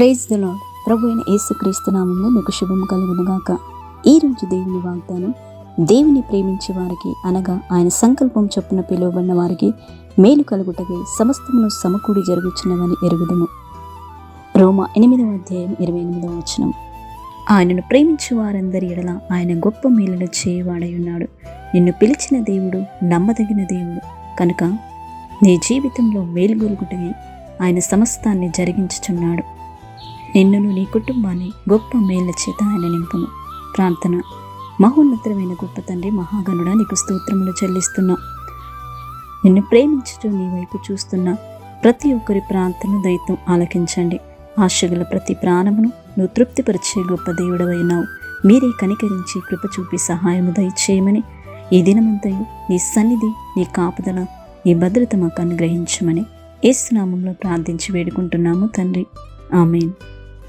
Praise the lord. ప్రభు అయిన యేసుక్రీస్తు నామములో మీకు శుభము కలుగునుగాక. ఈ రోజు దేవుని వాగ్దానం, దేవుని ప్రేమించే వారికి అనగా ఆయన సంకల్పం చొప్పున పిలువబడిన వారికి మేలు కలుగుటకై సమస్తమును సమకూడి జరుగుచున్నవని ఎరుగుదుము. రోమా 8వ అధ్యాయం 28వ వచనం. ఆయనను ప్రేమించు వారందరి ఎడల ఆయన గొప్ప మేలును చేయవాడై ఉన్నాడు. నిన్ను పిలిచిన దేవుడు నమ్మదగిన దేవుడు కనుక నీ జీవితంలో మేలు కలుగుటకై ఆయన సమస్తాన్ని జరిగించుచున్నాడు. నిన్నును నీ కుటుంబాన్ని గొప్ప మేళ్ల చేత ఆయన నింపును. ప్రార్థన. మహోన్నతమైన గొప్ప తండ్రి, మహాగణుడా, నీకు స్తోత్రములు చెల్లిస్తున్నా. నిన్ను ప్రేమించుతూ నీ వైపు చూస్తున్న ప్రతి ఒక్కరి ప్రార్థన దయతో ఆలకించండి. ఆశగల ప్రతి ప్రాణమును నువ్వు తృప్తిపరిచే గొప్ప దేవుడవైనావు. మీరే కనికరించి కృప చూపి సహాయము దయచేయమని, ఈ దినమంతయు నీ సన్నిధి, నీ కాపుదల, నీ భద్రత మాకు అనుగ్రహించమని యేసు నామములో ప్రార్థించి వేడుకుంటున్నాము తండ్రి. ఆమేన్.